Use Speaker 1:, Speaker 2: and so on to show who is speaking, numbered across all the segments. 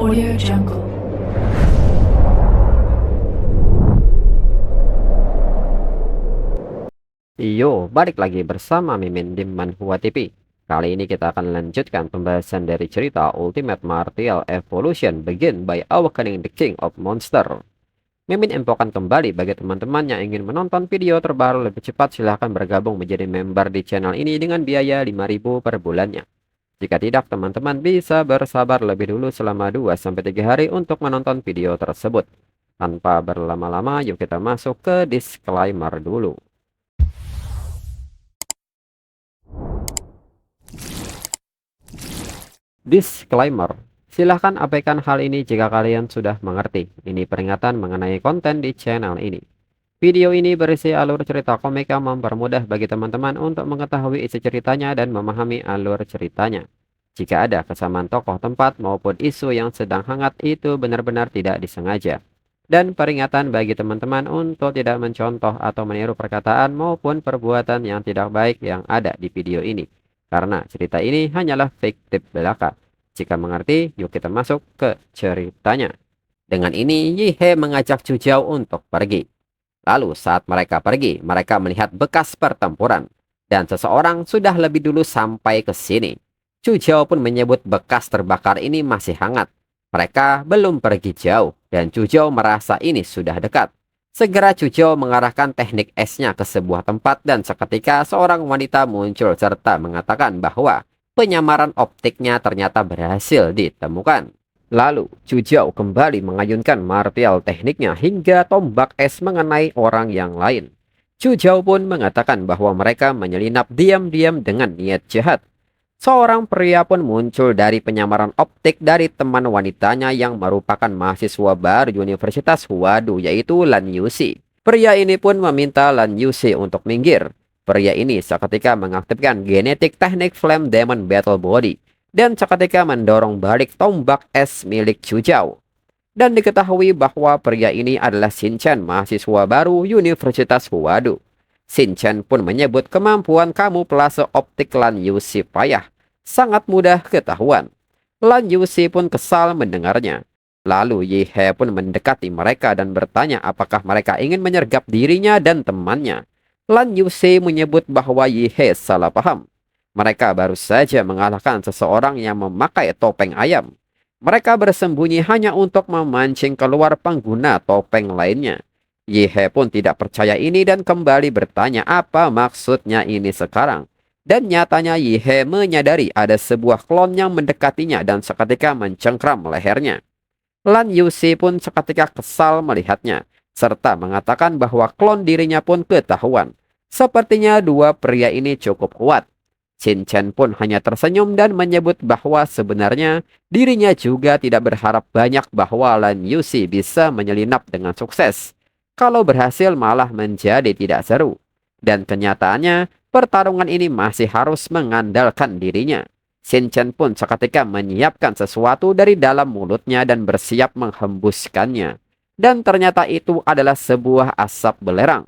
Speaker 1: Audio Jungle.
Speaker 2: Balik lagi bersama Mimin di Manhwa TV. Kali ini kita akan lanjutkan pembahasan dari cerita Ultimate Martial Evolution Begin by Awakening the King of Monster. Mimin infokan kembali bagi teman-teman yang ingin menonton video terbaru lebih cepat, silahkan bergabung menjadi member di channel ini dengan biaya 5.000 per bulannya. Jika tidak, teman-teman bisa bersabar lebih dulu selama 2-3 hari untuk menonton video tersebut. Tanpa berlama-lama, yuk kita masuk ke disclaimer dulu. Disclaimer. Silahkan abaikan hal ini jika kalian sudah mengerti. Ini peringatan mengenai konten di channel ini. Video ini berisi alur cerita komik yang mempermudah bagi teman-teman untuk mengetahui isi ceritanya dan memahami alur ceritanya. Jika ada kesamaan tokoh, tempat, maupun isu yang sedang hangat, itu benar-benar tidak disengaja. Dan peringatan bagi teman-teman untuk tidak mencontoh atau meniru perkataan maupun perbuatan yang tidak baik yang ada di video ini. Karena cerita ini hanyalah fiktif belaka. Jika mengerti, yuk kita masuk ke ceritanya. Dengan ini, Yihe mengajak Chujao untuk pergi. Lalu saat mereka pergi, mereka melihat bekas pertempuran. Dan seseorang sudah lebih dulu sampai ke sini. Chujao pun menyebut bekas terbakar ini masih hangat. Mereka belum pergi jauh, dan Chujao merasa ini sudah dekat. Segera Chujao mengarahkan teknik esnya ke sebuah tempat dan seketika seorang wanita muncul serta mengatakan bahwa penyamaran optiknya ternyata berhasil ditemukan. Lalu Chujao kembali mengayunkan martial tekniknya hingga tombak es mengenai orang yang lain. Chujao pun mengatakan bahwa mereka menyelinap diam-diam dengan niat jahat. Seorang pria pun muncul dari penyamaran optik dari teman wanitanya yang merupakan mahasiswa baru Universitas Huadu, yaitu Lan Yushi. Pria ini pun meminta Lan Yushi untuk minggir. Pria ini seketika mengaktifkan genetik teknik Flame Demon Battle Body dan seketika mendorong balik tombak es milik Chujao. Dan diketahui bahwa pria ini adalah Shinchan, mahasiswa baru Universitas Huadu. Shinchan pun menyebut kemampuan kamuflase optik Lan Yushi payah, sangat mudah ketahuan. Lan Yushi pun kesal mendengarnya. Lalu Yihe pun mendekati mereka dan bertanya apakah mereka ingin menyergap dirinya dan temannya. Lan Yushi menyebut bahwa Yihe salah paham. Mereka baru saja mengalahkan seseorang yang memakai topeng ayam. Mereka bersembunyi hanya untuk memancing keluar pengguna topeng lainnya. Yihe pun tidak percaya ini dan kembali bertanya apa maksudnya ini sekarang. Dan nyatanya Yihe menyadari ada sebuah klon yang mendekatinya dan seketika mencengkram lehernya. Lan Yushi pun seketika kesal melihatnya, serta mengatakan bahwa klon dirinya pun ketahuan. Sepertinya dua pria ini cukup kuat. Shinchan pun hanya tersenyum dan menyebut bahwa sebenarnya dirinya juga tidak berharap banyak bahwa Lan Yushi bisa menyelinap dengan sukses. Kalau berhasil malah menjadi tidak seru. Dan kenyataannya pertarungan ini masih harus mengandalkan dirinya. Shinchan pun seketika menyiapkan sesuatu dari dalam mulutnya dan bersiap menghembuskannya. Dan ternyata itu adalah sebuah asap belerang.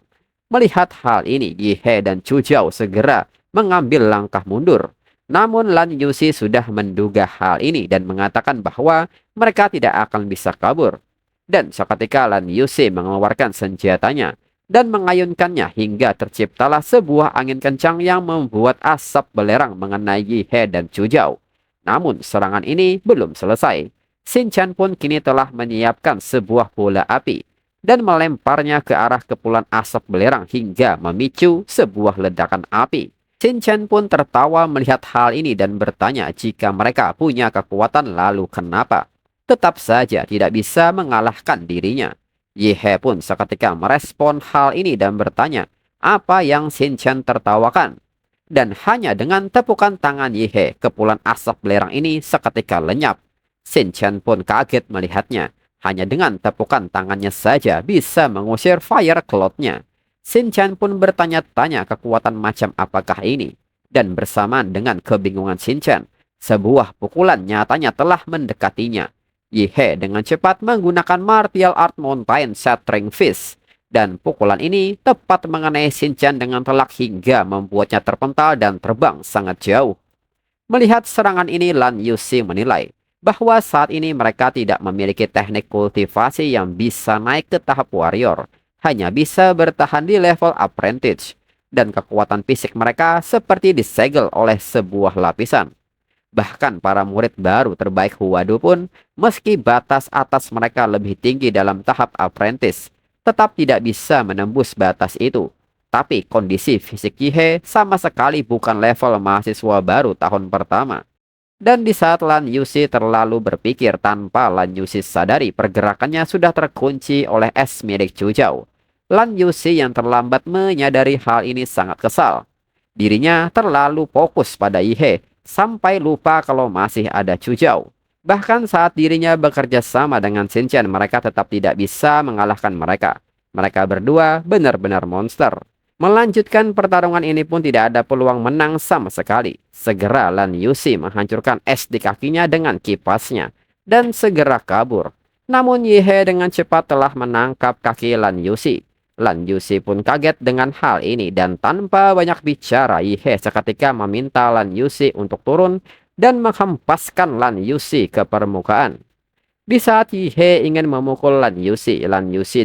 Speaker 2: Melihat hal ini, Yihe dan Chujao segera mengambil langkah mundur. Namun Lan Yushi sudah menduga hal ini dan mengatakan bahwa mereka tidak akan bisa kabur. Dan seketika Lan Yushi mengeluarkan senjatanya dan mengayunkannya hingga terciptalah sebuah angin kencang yang membuat asap belerang mengenai Yihe dan Chujao. Namun serangan ini belum selesai. Shinchan pun kini telah menyiapkan sebuah bola api dan melemparnya ke arah kepulan asap belerang hingga memicu sebuah ledakan api. Shinchan pun tertawa melihat hal ini dan bertanya jika mereka punya kekuatan lalu kenapa tetap saja tidak bisa mengalahkan dirinya. Yihe pun seketika merespon hal ini dan bertanya apa yang Shinchan tertawakan. Dan hanya dengan tepukan tangan Yihe, kepulan asap belerang ini seketika lenyap. Shinchan pun kaget melihatnya. Hanya dengan tepukan tangannya saja bisa mengusir fire cloud-nya. Shinchan pun bertanya-tanya kekuatan macam apakah ini. Dan bersamaan dengan kebingungan Shinchan, sebuah pukulan nyatanya telah mendekatinya. Yihe dengan cepat menggunakan martial art Mountain Shattering Fist. Dan pukulan ini tepat mengenai Shinchan dengan telak hingga membuatnya terpental dan terbang sangat jauh. Melihat serangan ini, Lan Yushi menilai bahwa saat ini mereka tidak memiliki teknik kultivasi yang bisa naik ke tahap warrior, hanya bisa bertahan di level apprentice, dan kekuatan fisik mereka seperti disegel oleh sebuah lapisan. Bahkan para murid baru terbaik Huadu pun, meski batas atas mereka lebih tinggi dalam tahap apprentice, tetap tidak bisa menembus batas itu. Tapi kondisi fisik Yihe sama sekali bukan level mahasiswa baru tahun pertama. Dan di saat Lan Yushi terlalu berpikir tanpa Lan Yushi sadari pergerakannya sudah terkunci oleh es milik Chujao. Lan Yushi yang terlambat menyadari hal ini sangat kesal. Dirinya terlalu fokus pada Yihe sampai lupa kalau masih ada Chujao. Bahkan saat dirinya bekerja sama dengan Shinchan, mereka tetap tidak bisa mengalahkan mereka. Mereka berdua benar-benar monster. Melanjutkan pertarungan ini pun tidak ada peluang menang sama sekali. Segera Lan Yushi menghancurkan es di kakinya dengan kipasnya dan segera kabur. Namun Yihe dengan cepat telah menangkap kaki Lan Yushi. Lan Yushi pun kaget dengan hal ini dan tanpa banyak bicara Yihe seketika meminta Lan Yushi untuk turun dan menghempaskan Lan Yushi ke permukaan. Di saat Yihe ingin memukul Lan Yushi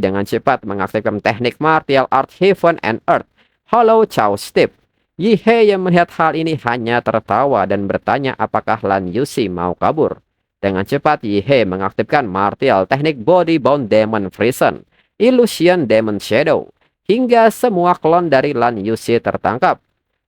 Speaker 2: dengan cepat mengaktifkan teknik martial art Heaven and Earth, Hollow Chow Step. Yihe yang melihat hal ini hanya tertawa dan bertanya apakah Lan Yushi mau kabur. Dengan cepat Yihe mengaktifkan martial teknik Body Bound Demon Prison, Illusion Demon Shadow, hingga semua klon dari Lan Yushi tertangkap.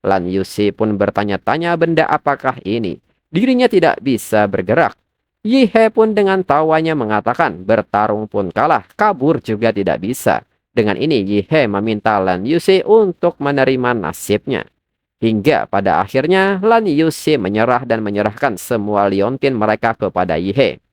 Speaker 2: Lan Yushi pun bertanya-tanya benda apakah ini. Dirinya tidak bisa bergerak. Yihe pun dengan tawanya mengatakan bertarung pun kalah, kabur juga tidak bisa. Dengan ini Yihe meminta Lan Yushi untuk menerima nasibnya. Hingga pada akhirnya Lan Yushi menyerah dan menyerahkan semua liontin mereka kepada Yihe.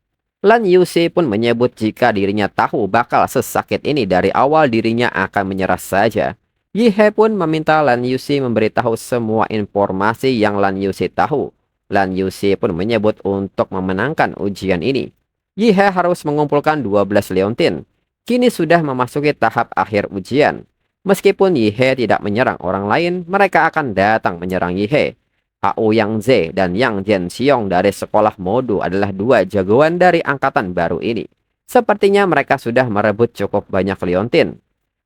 Speaker 2: Lan Yushi pun menyebut jika dirinya tahu bakal sesakit ini dari awal dirinya akan menyerah saja. Yihe pun meminta Lan Yushi memberitahu semua informasi yang Lan Yushi tahu. Lan Yushi pun menyebut untuk memenangkan ujian ini, Yihe harus mengumpulkan 12 leontin. Kini sudah memasuki tahap akhir ujian. Meskipun Yihe tidak menyerang orang lain, mereka akan datang menyerang Yihe. Aoyang Ze dan Yang Jianxiong dari sekolah Modu adalah dua jagoan dari angkatan baru ini. Sepertinya mereka sudah merebut cukup banyak leontin.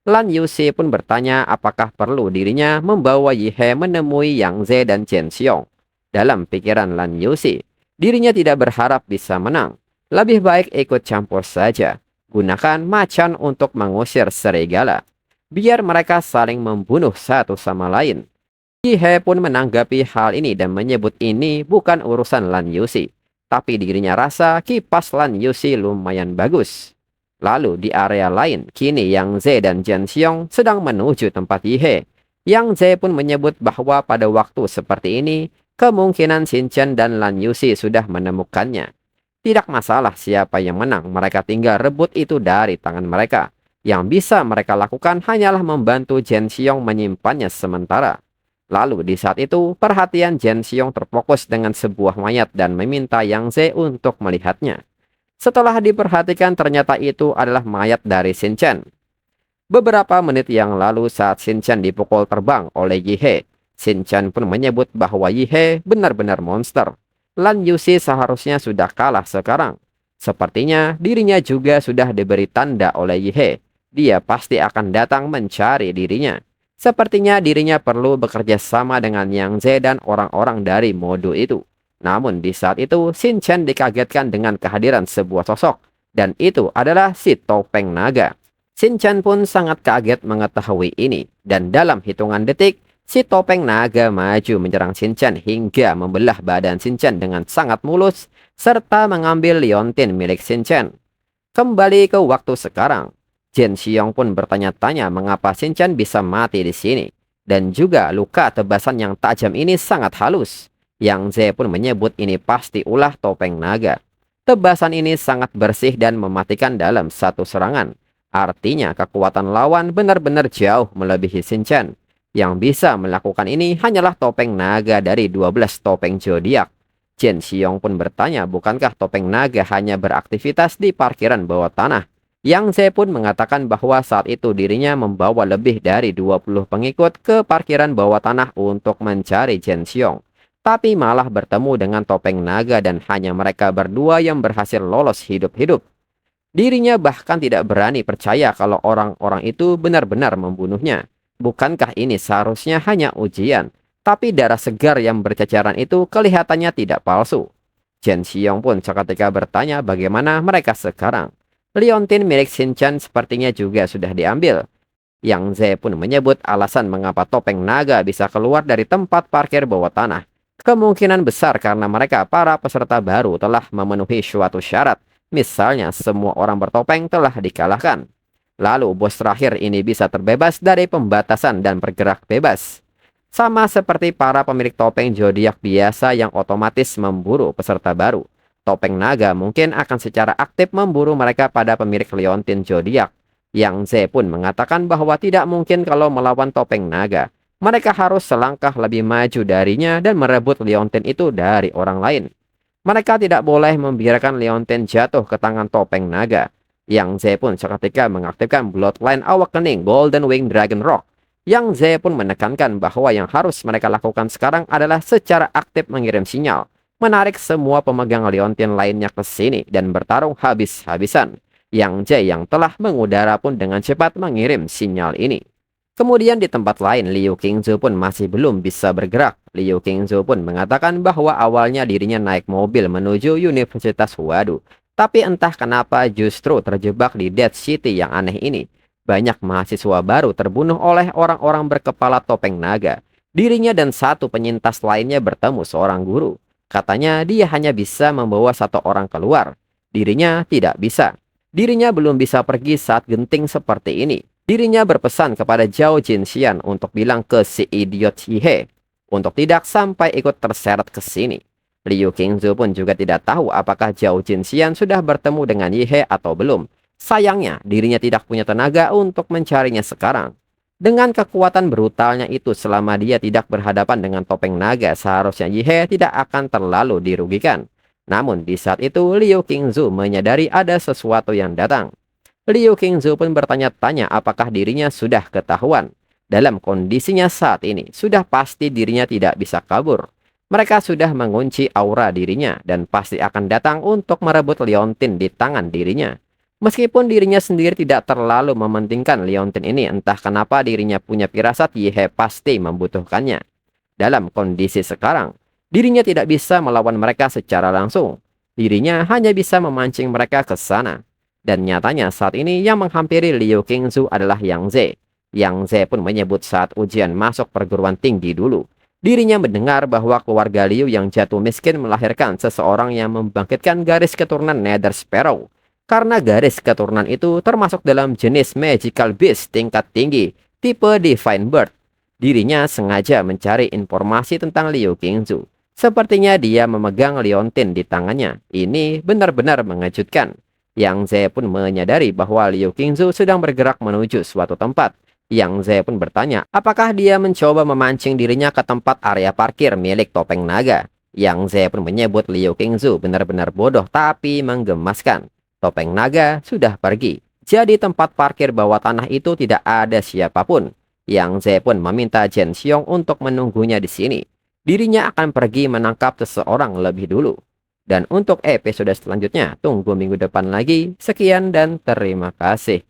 Speaker 2: Lan Yushi pun bertanya apakah perlu dirinya membawa Yihe menemui Yang Ze dan Jianxiong. Dalam pikiran Lan Yushi, dirinya tidak berharap bisa menang. Lebih baik ikut campur saja. Gunakan macan untuk mengusir serigala. Biar mereka saling membunuh satu sama lain. Yihe pun menanggapi hal ini dan menyebut ini bukan urusan Lan Yushi. Tapi dirinya rasa kipas Lan Yushi lumayan bagus. Lalu di area lain, kini Yang Ze dan Jianxiong sedang menuju tempat Yihe. Yang Ze pun menyebut bahwa pada waktu seperti ini, kemungkinan Shinchan dan Lan Yushi sudah menemukannya. Tidak masalah siapa yang menang, mereka tinggal rebut itu dari tangan mereka. Yang bisa mereka lakukan hanyalah membantu Jianxiong menyimpannya sementara. Lalu di saat itu, perhatian Jianxiong terfokus dengan sebuah mayat dan meminta Yang Ze untuk melihatnya. Setelah diperhatikan ternyata itu adalah mayat dari Shinchan. Beberapa menit yang lalu saat Shinchan dipukul terbang oleh Yihe, Shinchan pun menyebut bahwa Yihe benar-benar monster. Lan Yushi seharusnya sudah kalah sekarang. Sepertinya dirinya juga sudah diberi tanda oleh Yihe. Dia pasti akan datang mencari dirinya. Sepertinya dirinya perlu bekerja sama dengan Yang Ze dan orang-orang dari Modu itu. Namun di saat itu Shinchan dikagetkan dengan kehadiran sebuah sosok. Dan itu adalah si topeng naga. Shinchan pun sangat kaget mengetahui ini. Dan dalam hitungan detik, si topeng naga maju menyerang Shinchan hingga membelah badan Shinchan dengan sangat mulus serta mengambil liontin milik Shinchan. Kembali ke waktu sekarang, Jianxiong pun bertanya-tanya mengapa Shinchan bisa mati di sini. Dan juga luka tebasan yang tajam ini sangat halus. Yang Ze pun menyebut ini pasti ulah topeng naga. Tebasan ini sangat bersih dan mematikan dalam satu serangan. Artinya kekuatan lawan benar-benar jauh melebihi Shinchan. Yang bisa melakukan ini hanyalah topeng naga dari 12 topeng zodiak. Jianxiong pun bertanya bukankah topeng naga hanya beraktivitas di parkiran bawah tanah. Yang Ze pun mengatakan bahwa saat itu dirinya membawa lebih dari 20 pengikut ke parkiran bawah tanah untuk mencari Jianxiong. tapi malah bertemu dengan topeng naga dan hanya mereka berdua yang berhasil lolos hidup-hidup. Dirinya bahkan tidak berani percaya kalau orang-orang itu benar-benar membunuhnya. Bukankah ini seharusnya hanya ujian? Tapi darah segar yang berceceran itu kelihatannya tidak palsu. Chen Xiong pun seketika bertanya bagaimana mereka sekarang. Liontin milik Shinchan sepertinya juga sudah diambil. Yang Ze pun menyebut alasan mengapa topeng naga bisa keluar dari tempat parkir bawah tanah. Kemungkinan besar karena mereka para peserta baru telah memenuhi suatu syarat. Misalnya semua orang bertopeng telah dikalahkan. Lalu bos terakhir ini bisa terbebas dari pembatasan dan bergerak bebas. Sama seperti para pemilik topeng zodiak biasa yang otomatis memburu peserta baru. Topeng naga mungkin akan secara aktif memburu mereka pada pemilik liontin zodiak. Yang Ze pun mengatakan bahwa tidak mungkin kalau melawan topeng naga. Mereka harus selangkah lebih maju darinya dan merebut liontin itu dari orang lain. Mereka tidak boleh membiarkan liontin jatuh ke tangan topeng naga. Yang Ze pun seketika mengaktifkan Bloodline Awakening Golden Wing Dragon Rock. Yang Ze pun menekankan bahwa yang harus mereka lakukan sekarang adalah secara aktif mengirim sinyal, menarik semua pemegang liontin lainnya ke sini dan bertarung habis-habisan. Yang Ze yang telah mengudara pun dengan cepat mengirim sinyal ini. Kemudian di tempat lain, Liu Qingzu pun masih belum bisa bergerak. Liu Qingzu pun mengatakan bahwa awalnya dirinya naik mobil menuju Universitas Huadu. Tapi entah kenapa justru terjebak di Dead City yang aneh ini. Banyak mahasiswa baru terbunuh oleh orang-orang berkepala topeng naga. Dirinya dan satu penyintas lainnya bertemu seorang guru. Katanya dia hanya bisa membawa satu orang keluar. Dirinya tidak bisa. Dirinya belum bisa pergi saat genting seperti ini. Dirinya berpesan kepada Zhao Jinxian untuk bilang ke si idiot Yihe untuk tidak sampai ikut terseret ke sini. Liu Qingzu pun juga tidak tahu apakah Zhao Jinxian sudah bertemu dengan Yihe atau belum. Sayangnya, dirinya tidak punya tenaga untuk mencarinya sekarang. Dengan kekuatan brutalnya itu, selama dia tidak berhadapan dengan topeng naga, seharusnya Yihe tidak akan terlalu dirugikan. Namun di saat itu, Liu Qingzu menyadari ada sesuatu yang datang. Liu Qingzu pun bertanya-tanya apakah dirinya sudah ketahuan. Dalam kondisinya saat ini, sudah pasti dirinya tidak bisa kabur. Mereka sudah mengunci aura dirinya dan pasti akan datang untuk merebut liontin di tangan dirinya. Meskipun dirinya sendiri tidak terlalu mementingkan liontin ini, entah kenapa dirinya punya firasat Yihe pasti membutuhkannya. Dalam kondisi sekarang, dirinya tidak bisa melawan mereka secara langsung. Dirinya hanya bisa memancing mereka ke sana. Dan nyatanya saat ini yang menghampiri Liu Qingzu adalah Yang Ze. Yang Ze pun menyebut saat ujian masuk perguruan tinggi dulu. Dirinya mendengar bahwa keluarga Liu yang jatuh miskin melahirkan seseorang yang membangkitkan garis keturunan Nether Sparrow. Karena garis keturunan itu termasuk dalam jenis Magical Beast tingkat tinggi, tipe Divine Bird. Dirinya sengaja mencari informasi tentang Liu Qingzu. Sepertinya dia memegang liontin di tangannya. Ini benar-benar mengejutkan. Yang Ze pun menyadari bahwa Liu Qingzu sedang bergerak menuju suatu tempat. Yang Ze pun bertanya, apakah dia mencoba memancing dirinya ke tempat area parkir milik topeng naga. Yang Ze pun menyebut Liu Qingzu benar-benar bodoh tapi menggemaskan. Topeng naga sudah pergi. Jadi tempat parkir bawah tanah itu tidak ada siapapun. Yang Ze pun meminta Chen Xiong untuk menunggunya di sini. Dirinya akan pergi menangkap seseorang lebih dulu. Dan untuk episode selanjutnya, tunggu minggu depan lagi. Sekian dan terima kasih.